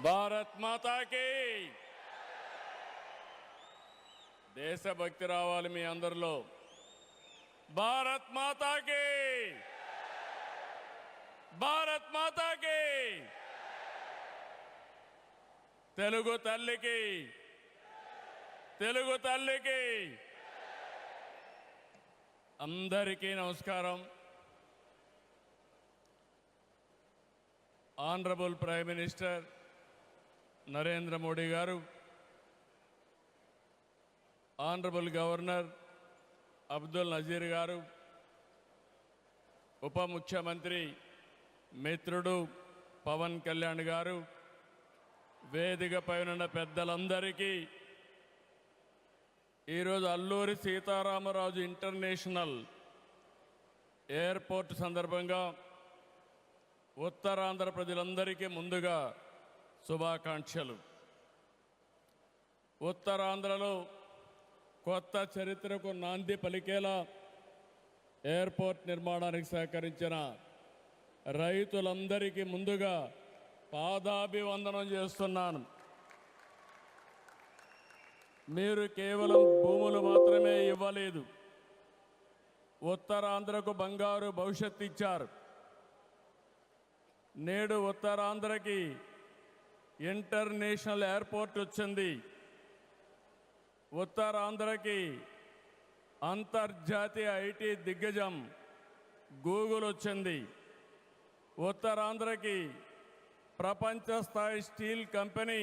భారత్ మాతాకి దేశభక్తి రావాలి మీ అందరిలో. భారత్ మాతాకి, భారత్ మాతాకి, తెలుగు తల్లికి, తెలుగు తల్లికి అందరికీ నమస్కారం. Honourable prime minister Narendra Modi గారు, ఆనరబుల్ గవర్నర్ అబ్దుల్ నజీర్ గారు, ఉప ముఖ్యమంత్రి మిత్రుడు పవన్ కళ్యాణ్ గారు, వేదికపై ఉన్న పెద్దలందరికీ ఈరోజు అల్లూరి సీతారామరాజు ఇంటర్నేషనల్ ఎయిర్పోర్ట్ సందర్భంగా ఉత్తరాంధ్ర ప్రజలందరికీ ముందుగా శుభాకాంక్షలు. ఉత్తరాంధ్రలో కొత్త చరిత్రకు నాంది పలికేలా ఎయిర్పోర్ట్ నిర్మాణానికి సహకరించిన రైతులందరికీ ముందుగా పాదాభివందనం చేస్తున్నాను. మీరు కేవలం భూములు మాత్రమే ఇవ్వలేదు, ఉత్తరాంధ్రకు బంగారు భవిష్యత్తు ఇచ్చారు. నేడు ఉత్తరాంధ్రకి ఇంటర్నేషనల్ ఎయిర్పోర్ట్ వచ్చింది. ఉత్తరాంధ్రకి అంతర్జాతీయ ఐటీ దిగ్గజం గూగుల్ వచ్చింది. ఉత్తరాంధ్రకి ప్రపంచ స్థాయి స్టీల్ కంపెనీ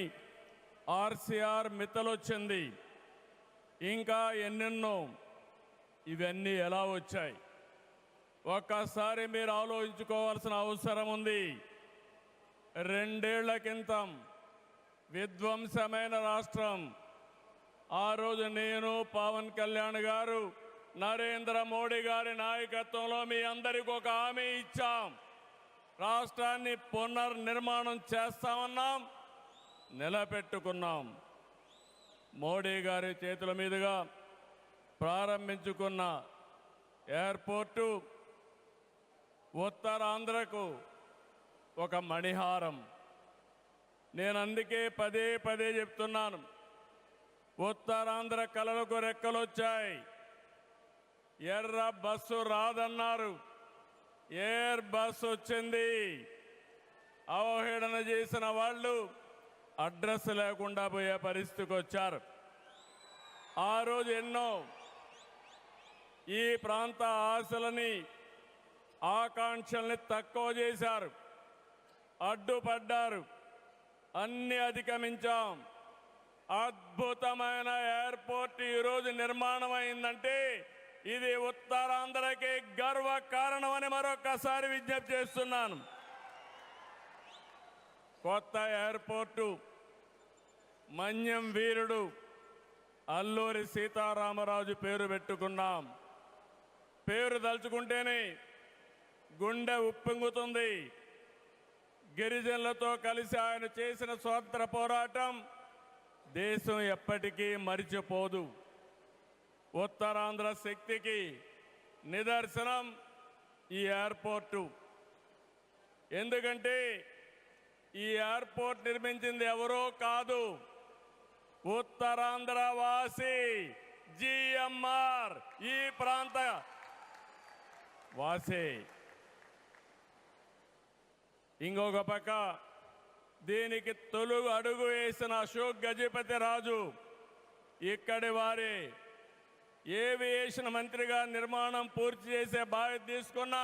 ఆర్సీఆర్ మిత్తల్ వచ్చింది. ఇంకా ఎన్నెన్నో. ఇవన్నీ ఎలా వచ్చాయి? ఒక్కసారి మీరు ఆలోచించుకోవాల్సిన అవసరం ఉంది. 2 ఏళ్ల క్రితం విధ్వంసమైన రాష్ట్రం. ఆ రోజు నేను, పవన్ కళ్యాణ్ గారు, నరేంద్ర మోడీ గారి నాయకత్వంలో మీ అందరికీ ఒక హామీ ఇచ్చాం. రాష్ట్రాన్ని పునర్నిర్మాణం చేస్తామన్నాం, నిలబెట్టుకున్నాం. మోడీ గారి చేతుల మీదుగా ప్రారంభించుకున్న ఎయిర్పోర్టు ఉత్తరాంధ్రకు ఒక మణిహారం. నేను అందుకే పదే పదే చెప్తున్నాను, ఉత్తరాంధ్ర కలలకు రెక్కలొచ్చాయి. ఎర్ర బస్సు రాదన్నారు, ఎయిర్ బస్సు వచ్చింది. అవహేళన చేసిన వాళ్ళు అడ్రస్ లేకుండా పోయే పరిస్థితికి వచ్చారు. ఆ రోజు ఎన్నో ఈ ప్రాంత ఆశలని, ఆకాంక్షల్ని తక్కువ చేశారు, అడ్డుపడ్డారు. అన్ని అధిగమించాం. అద్భుతమైన ఎయిర్పోర్ట్ ఈరోజు నిర్మాణం అయిందంటే ఇది ఉత్తరాంధ్రకి గర్వ కారణమని మరొకసారి విజ్ఞప్తి చేస్తున్నాను. కొత్త ఎయిర్పోర్టు మన్యం వీరుడు అల్లూరి సీతారామరాజు పేరు పెట్టుకున్నాం. పేరు తలుచుకుంటేనే గుండె ఉప్పొంగుతుంది. గిరిజనులతో కలిసి ఆయన చేసిన స్వాతంత్ర పోరాటం దేశం ఎప్పటికీ మరిచిపోదు. ఉత్తరాంధ్ర శక్తికి నిదర్శనం ఈ ఎయిర్పోర్టు. ఎందుకంటే ఈ ఎయిర్పోర్ట్ నిర్మించింది ఎవరో కాదు, ఉత్తరాంధ్ర వాసి జిఎంఆర్, ఈ ప్రాంత వాసి. ఇంకొక పక్క దీనికి తొలి అడుగు వేసిన అశోక్ గజపతి రాజు ఇక్కడి వారి ఏవియేషన్ మంత్రిగా నిర్మాణం పూర్తి చేసే బాధ్యత తీసుకున్న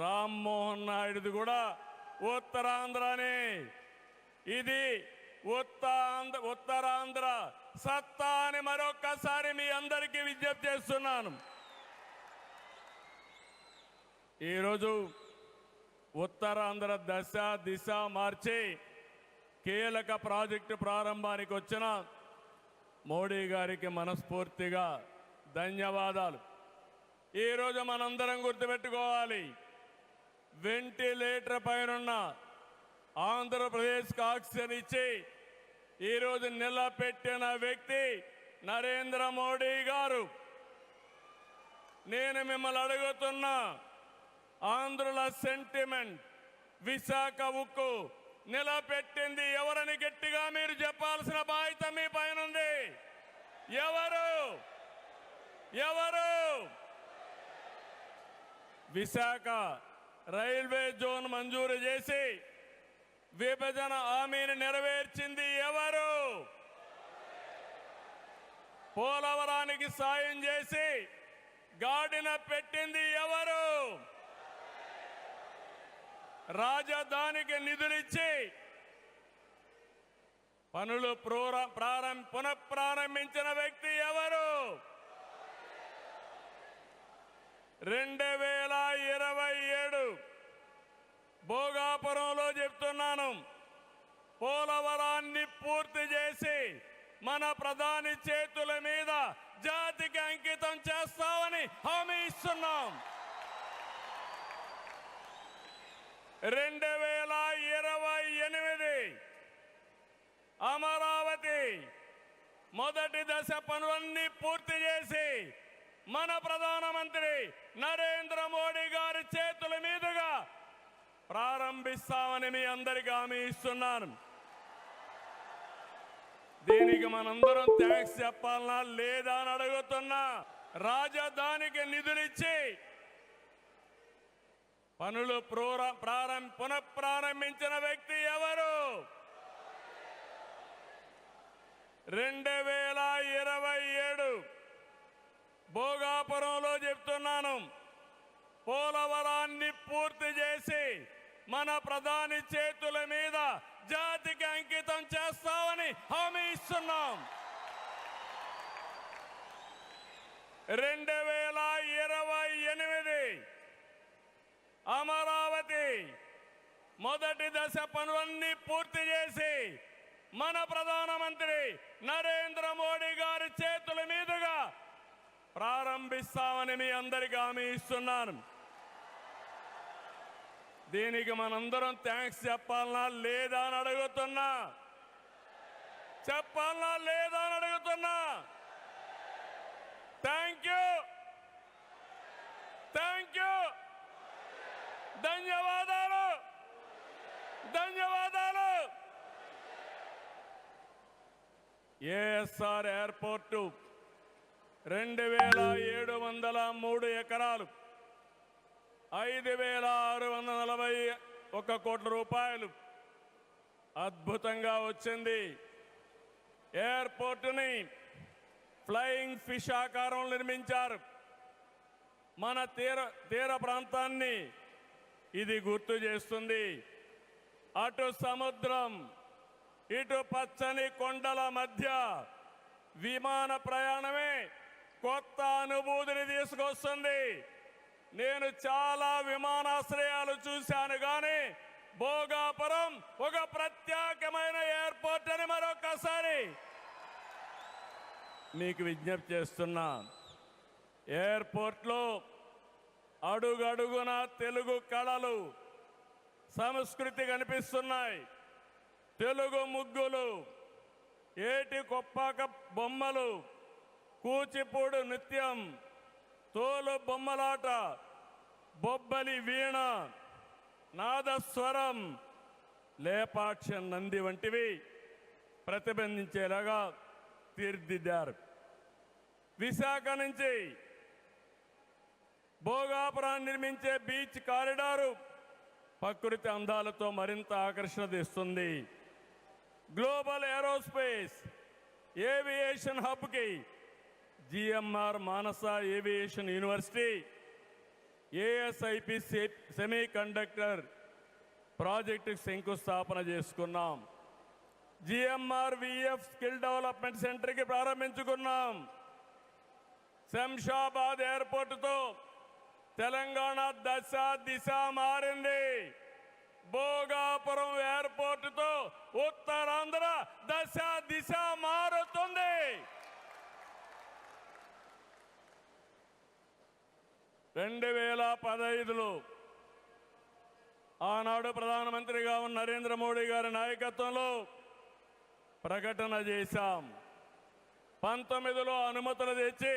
రామ్మోహన్ నాయుడుది కూడా ఉత్తరాంధ్రనే. ఇది ఉత్తరాంధ్ర సత్తా అని మరొక్కసారి మీ అందరికీ విజ్ఞప్తి చేస్తున్నాను. ఈరోజు ఉత్తరాంధ్ర దశ దిశ మార్చి కీలక ప్రాజెక్టు ప్రారంభానికి వచ్చిన మోడీ గారికి మనస్ఫూర్తిగా ధన్యవాదాలు. ఈరోజు మనందరం గుర్తుపెట్టుకోవాలి, వెంటిలేటర్ పైనున్న ఆంధ్రప్రదేశ్కి ఆక్సిజన్ ఇచ్చి ఈరోజు నిలబెట్టిన వ్యక్తి నరేంద్ర మోడీ గారు. నేను మిమ్మల్ని అడుగుతున్నా, ఆంధ్రుల సెంటిమెంట్, విశాఖ ఉక్కు నిలబెట్టింది ఎవరని గట్టిగా మీరు చెప్పాల్సిన బాధ్యత మీ పైన ఉంది. ఎవరు? ఎవరు? విశాఖ రైల్వే జోన్ మంజూరు చేసి విభజన హామీని నెరవేర్చింది ఎవరు? పోలవరానికి సాయం చేసి గాడిన పెట్టింది ఎవరు? రాజధానికి నిధులిచ్చి పనులు పునఃప్రారంభించిన వ్యక్తి ఎవరు? 2027 భోగాపురంలో చెప్తున్నాను, పోలవరాన్ని పూర్తి చేసి మన ప్రధాని చేతుల మీద జాతికి అంకితం చేస్తామని హామీ ఇస్తున్నాం. 2028 అమరావతి మొదటి దశ పనులన్నీ పూర్తి చేసి మన ప్రధానమంత్రి నరేంద్ర మోడీ గారి చేతుల మీదుగా ప్రారంభిస్తామని మీ అందరికీ హామీ ఇస్తున్నాను. దీనికి మనందరం థ్యాంక్స్ చెప్పాలనా లేదా అని అడుగుతున్నా. రాజధానికి నిధులిచ్చి పనులు పునఃప్రారంభించిన వ్యక్తి ఎవరు? 2027 భోగాపురంలో చెప్తున్నాను, పోలవరాన్ని పూర్తి చేసి మన ప్రధాని చేతుల మీద జాతికి అంకితం చేస్తామని హామీ ఇస్తున్నాం. 2028 అమరావతి మొదటి దశ పనులన్నీ పూర్తి చేసి మన ప్రధానమంత్రి నరేంద్ర మోడీ గారి చేతుల మీదుగా ప్రారంభిస్తామని మీ అందరికీ హామీ ఇస్తున్నాను. దీనికి మనందరం థ్యాంక్స్ చెప్పాలనా లేదా అని అడుగుతున్నా. చెప్పాలనా లేదా అని అడుగుతున్నా. థ్యాంక్ యూ, థ్యాంక్ యూ, ధన్యవాదాలు, ధన్యవాదాలు. ఏఎస్ఆర్ ఎయిర్పోర్టు 2703 ఎకరాలు, 5641 కోట్ల రూపాయలు అద్భుతంగా వచ్చింది. ఎయిర్పోర్టుని ఫ్లయింగ్ ఫిష్ ఆకారం నిర్మించారు. మన తీర ప్రాంతాన్ని ఇది గుర్తు చేస్తుంది. అటు సముద్రం, ఇటు పచ్చని కొండల మధ్య విమాన ప్రయాణమే కొత్త అనుభూతిని తీసుకొస్తుంది. నేను చాలా విమానాశ్రయాలు చూశాను, కానీ భోగాపురం ఒక ప్రత్యేకమైన ఎయిర్పోర్ట్ అని మరొకసారి మీకు విజ్ఞప్తి చేస్తున్నా. ఎయిర్పోర్ట్లో అడుగడుగున తెలుగు కళలు, సంస్కృతి కనిపిస్తున్నాయి. తెలుగు ముగ్గులు, ఏటి కొప్పాక బొమ్మలు, కూచిపూడి నృత్యం, తోలు బొమ్మలాట, బొబ్బలి వీణ, నాదస్వరం, లేపాక్ష నంది వంటివి ప్రతిబింబించేలాగా తీర్చిదిద్దారు. విశాఖ నుంచి భోగాపురాన్ని నిర్మించే బీచ్ కారిడారు ప్రకృతి అందాలతో మరింత ఆకర్షణ తెస్తుంది. గ్లోబల్ ఏరోస్పేస్ ఏవియేషన్ హబ్కి GMR Manasa aviation university, ASIP semiconductor ప్రాజెక్టుకు శంకుస్థాపన చేసుకున్నాం. జిఎంఆర్ విఎఫ్ స్కిల్ డెవలప్మెంట్ సెంటర్కి ప్రారంభించుకున్నాం. శంషాబాద్ ఎయిర్పోర్టుతో తెలంగాణ దశ దిశ మారింది. భోగాపురం ఎయిర్పోర్టుతో ఉత్తరాంధ్ర దశ దిశ మారుతుంది. 2015లో ఆనాడు ప్రధానమంత్రిగా ఉన్న నరేంద్ర మోడీ గారి నాయకత్వంలో ప్రకటన చేశాం. 19లో అనుమతులు తెచ్చి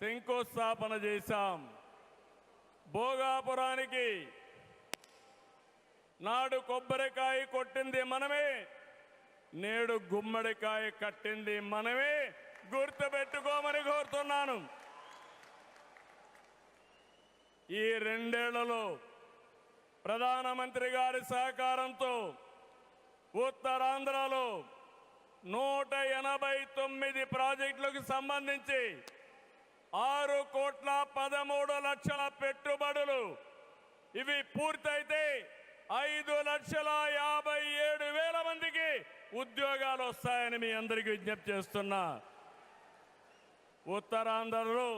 శంకుస్థాపన చేశాం. భోగాపురానికి నాడు కొబ్బరికాయ కొట్టింది మనమే, నేడు గుమ్మడికాయ కట్టింది మనమే. గుర్తుపెట్టుకోమని కోరుతున్నాను. ఈ 2 ఏళ్లలో ప్రధానమంత్రి గారి సహకారంతో ఉత్తరాంధ్రలో 189 ప్రాజెక్టులకు సంబంధించి 6,13,00,000 పెట్టుబడులు. ఇవి పూర్తయితే 5,57,000 మందికి ఉద్యోగాలు వస్తాయని మీ అందరికీ విజ్ఞప్తి చేస్తున్నా. ఉత్తరాంధ్రలో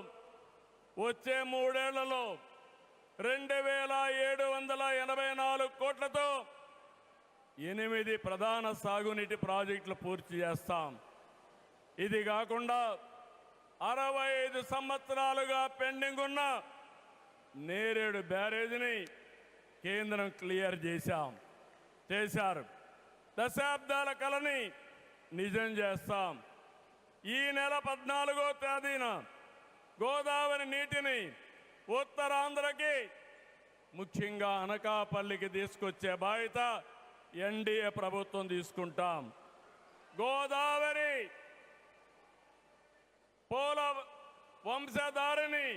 వచ్చే 3 ఏళ్లలో 2,784 కోట్లతో 8 ప్రధాన సాగునీటి ప్రాజెక్టులు పూర్తి చేస్తాం. ఇది కాకుండా 65 సంవత్సరాలుగా పెండింగ్ ఉన్న నేరేడు బ్యారేజీని కేంద్రం క్లియర్ చేశారు. దశాబ్దాల కలని నిజం చేస్తాం. ఈ నెల 14వ తేదీన గోదావరి నీటిని ఉత్తరాంధ్రకి, ముఖ్యంగా అనకాపల్లికి తీసుకొచ్చే బాధ్యత ఎన్డీఏ ప్రభుత్వం తీసుకుంటాం. గోదావరి పోల వంశధారిని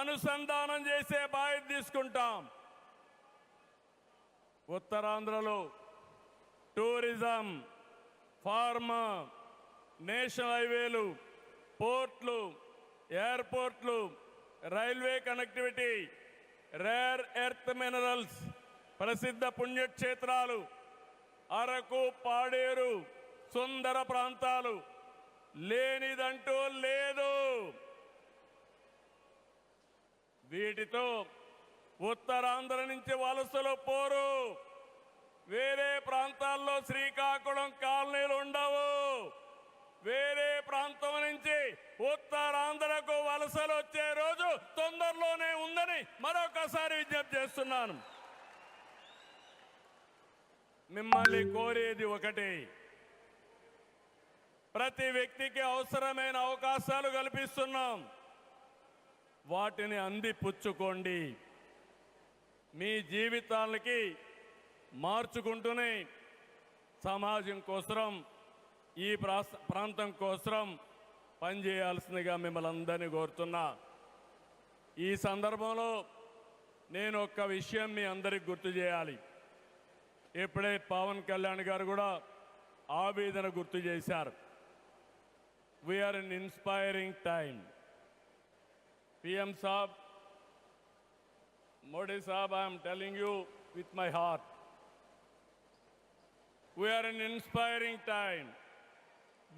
అనుసంధానం చేసే బాధ్యత తీసుకుంటాం. ఉత్తరాంధ్రలో టూరిజం, ఫార్మా, నేషనల్ హైవేలు, పోర్ట్లు, ఎయిర్పోర్ట్లు, railway connectivity, rare earth minerals, ప్రసిద్ధ పుణ్యక్షేత్రాలు, అరకు, పాడేరు, సుందర ప్రాంతాలు లేనిదంటూ లేదు. వీటితో ఉత్తరాంధ్ర నుంచి వలసలు పోరు. వేరే ప్రాంతాల్లో శ్రీకాకుళం కాలనీలు ఉండవు. వేరే ప్రాంతం నుంచి ఉత్తరాంధ్రకు వలసలు వచ్చే రోజు తొందరలోనే ఉందని మరొకసారి విజ్ఞప్తి చేస్తున్నాను. మిమ్మల్ని కోరేది ఒకటి, ప్రతి వ్యక్తికి అవసరమైన అవకాశాలు కల్పిస్తున్నాం. వాటిని అందిపుచ్చుకోండి. మీ జీవితాలకి మార్చుకుంటూనే సమాజం కోసం, ఈ ప్రాంతం కోసం పనిచేయాల్సిందిగా మిమ్మల్ని అందరినీ కోరుతున్నా. ఈ సందర్భంలో నేను ఒక్క విషయం మీ అందరికి గుర్తు చేయాలి. ఇప్పుడే పవన్ కళ్యాణ్ గారు కూడా ఆవేదన గుర్తు చేశారు. We are in inspiring time. PM Saab, Modi Saab, I am telling you with my heart. We are in inspiring time.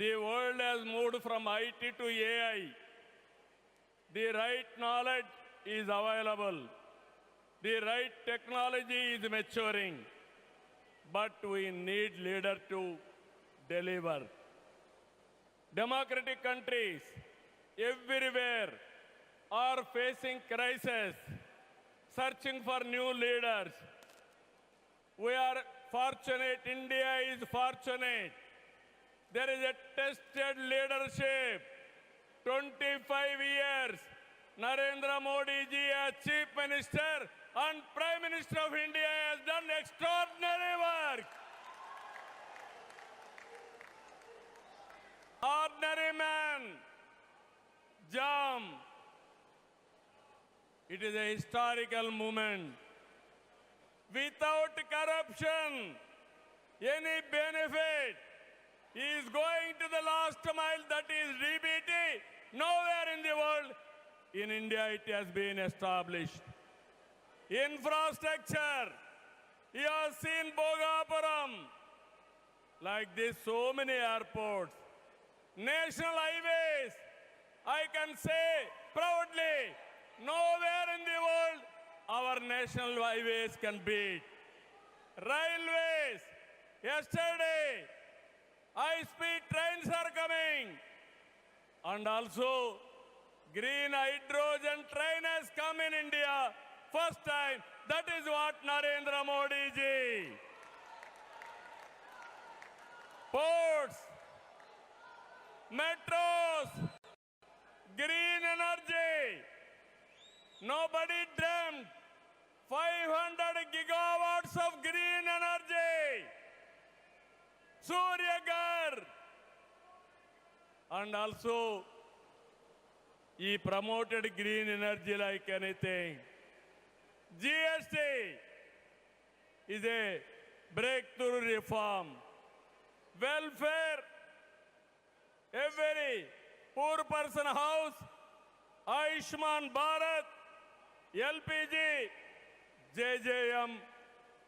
The world has moved from IT to AI. The right knowledge is available. The right technology is maturing. But we need leaders to deliver. Democratic countries everywhere are facing crisis, searching for new leaders. We are fortunate, India is fortunate. There is a tested leadership. 25 years, Narendra Modi ji as Chief Minister and Prime Minister of India has done extraordinary work. Ordinary man, Jam. It is a historical moment. Without corruption, any benefit, he is going to the last mile, that is DBT. Nowhere in the world, in India it has been established. Infrastructure, you have seen Bhogapuram, like this, so many airports. National highways, I can say proudly, nowhere in the world our national highways can beat. Railways, yesterday high-speed trains are coming, and also green hydrogen train has come in India, first time. That is what Narendra Modi ji. Ports, metros, green energy. Nobody dreamt 500 gigawatts of green energy, Surya Ghar, and also he promoted green energy like anything. GST is a breakthrough reform. Welfare, every poor person house, Ayushman Bharat, LPG, JJM,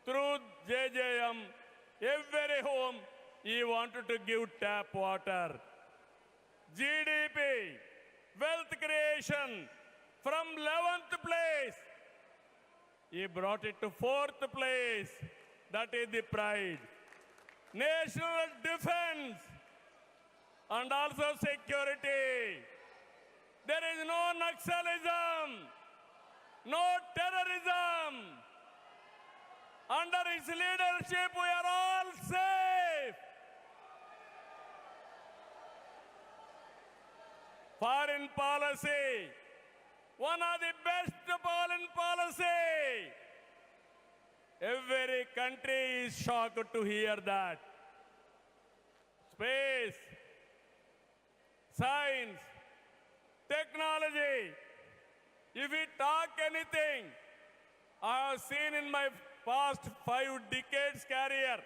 through JJM, every home he wanted to give tap water. GDP, wealth creation, from 11th place, he brought it to 4th place. That is the pride. National defense and also security. There is no Naxalism, no terrorism. Under his leadership, we are all safe. Foreign policy, one of the best foreign policy. Every country is shocked to hear that. Space, science, technology. If we talk anything, I have seen in my past 5 decades career.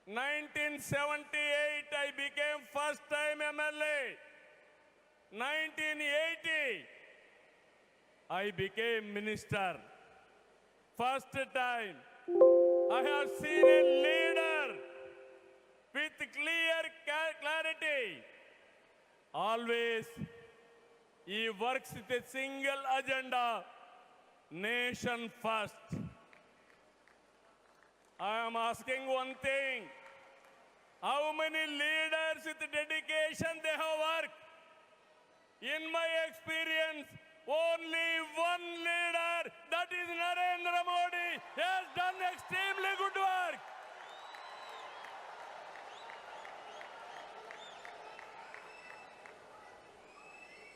1978, I became first time MLA. 1980, I became minister. First time, I have seen a leader with clear clarity. Always, he works with a single agenda, nation first. I am asking one thing, how many leaders with dedication they have worked? In my experience, only one leader, that is Narendra Modi, has done extremely good work.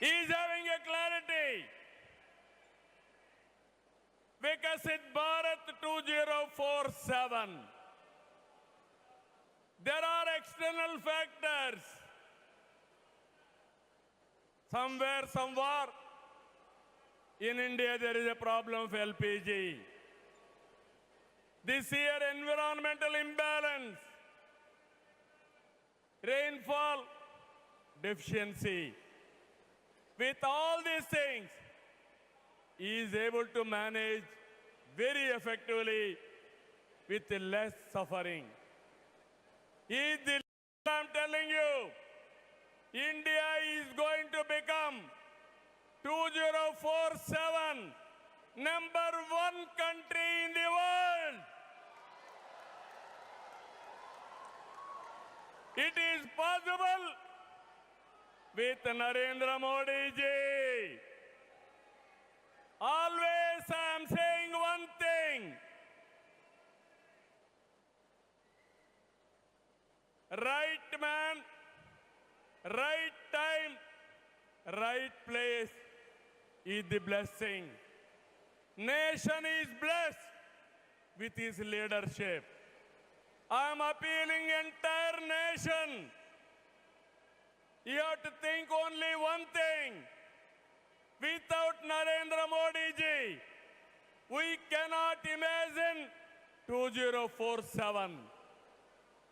He is having a clarity. Vikasit Bharat 2047. There are external factors. Somewhere, somewhere, in India there is a problem of LPG. This year, environmental imbalance, rainfall deficiency. With all these things, he is able to manage very effectively with less suffering. He is the leader, I'm telling you. India is going to become 2047 #1 country in the world. It is possible with Narendra Modi ji. Always I am saying one thing. Right man, right time, right place is the blessing. Nation is blessed with his leadership. I am appealing entire nation. You have to think only one thing. Without Narendra Modi ji, we cannot imagine 2047.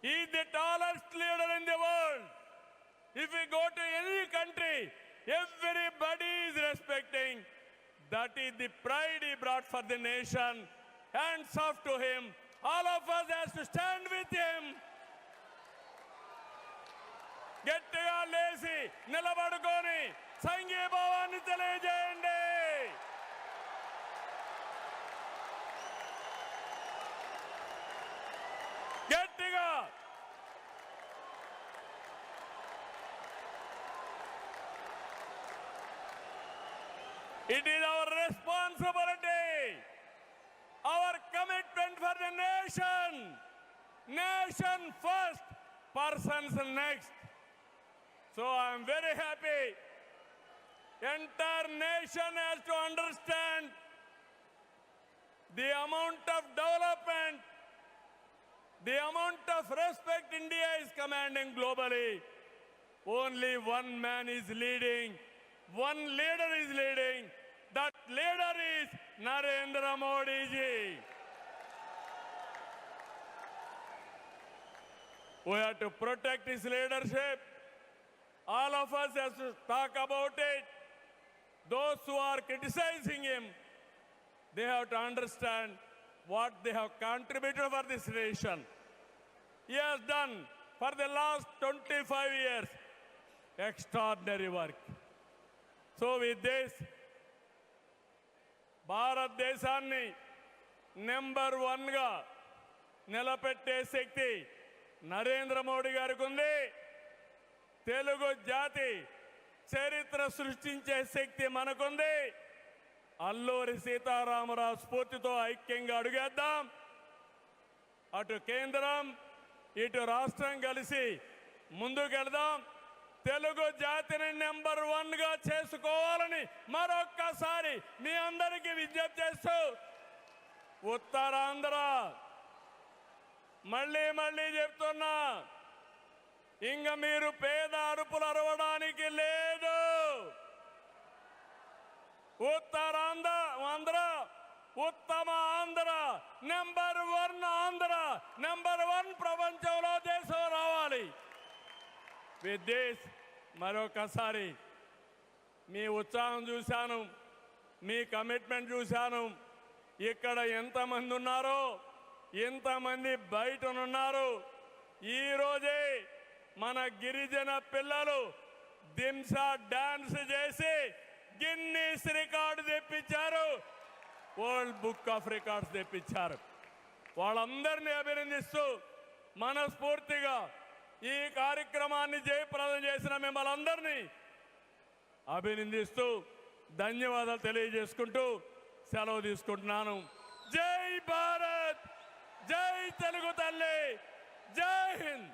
He is the tallest leader in the world. If we go to any country, everybody is respecting. That is the pride he brought for the nation. Hands off to him. All of us has to stand with him. గట్టిగా లేసి నిలబడుకొని సంఘీభావాన్ని తెలియజేయండి. గట్టిగా. It is our responsibility, our commitment for the nation. Nation first, persons next. So I am very happy. Entire nation has to understand the amount of development, the amount of respect India is commanding globally. Only one man is leading, one leader is leading. That leader is Narendra Modi ji. We have to protect his leadership. All of us have to talk about it. Those who are criticizing him, they have to understand what they have contributed for this nation. He has done for the last 25 years extraordinary work. So with this, భారతదేశాన్ని number 1గా నిలబెట్టే శక్తి నరేంద్ర మోడీ గారికి ఉంది. తెలుగు జాతి చరిత్ర సృష్టించే శక్తి మనకుంది. అల్లూరి సీతారామరాజు స్ఫూర్తితో ఐక్యంగా అడుగేద్దాం. అటు కేంద్రం ఇటు రాష్ట్రం కలిసి ముందుకెళ్దాం. తెలుగు జాతిని నెంబర్ 1గా చేసుకోవాలని మరొక్కసారి మీ అందరికీ విజ్ఞప్తి చేస్తూ, ఉత్తరాంధ్ర మళ్ళీ చెప్తున్నా, ఇంక మీరు పేద అరుపులు అరవడానికి లేదు. ఉత్తరాంధ్ర ఉత్తమ ఆంధ్ర, నెంబర్ 1 ఆంధ్ర, నెంబర్ 1 ప్రపంచంలో దేశం రావాలి. విత్ దిస్ మరొకసారి మీ ఉత్సాహం చూశాను, మీ కమిట్మెంట్ చూశాను. ఇక్కడ ఎంతమంది ఉన్నారో ఎంతమంది బయటనున్నారు. ఈరోజే మన గిరిజన పిల్లలు దింసా డాన్స్ చేసి గిన్నీస్ రికార్డు తెప్పించారు, వరల్డ్ బుక్ ఆఫ్ రికార్డ్స్ తెప్పించారు. వాళ్ళందరినీ అభినందిస్తూ మనస్ఫూర్తిగా ఈ కార్యక్రమాన్ని జయప్రదం చేసిన మిమ్మల్ని అందరినీ అభినందిస్తూ ధన్యవాదాలు తెలియజేసుకుంటూ సెలవు తీసుకుంటున్నాను. జై భారత్, జై తెలుగు తల్లి, జై హింద్.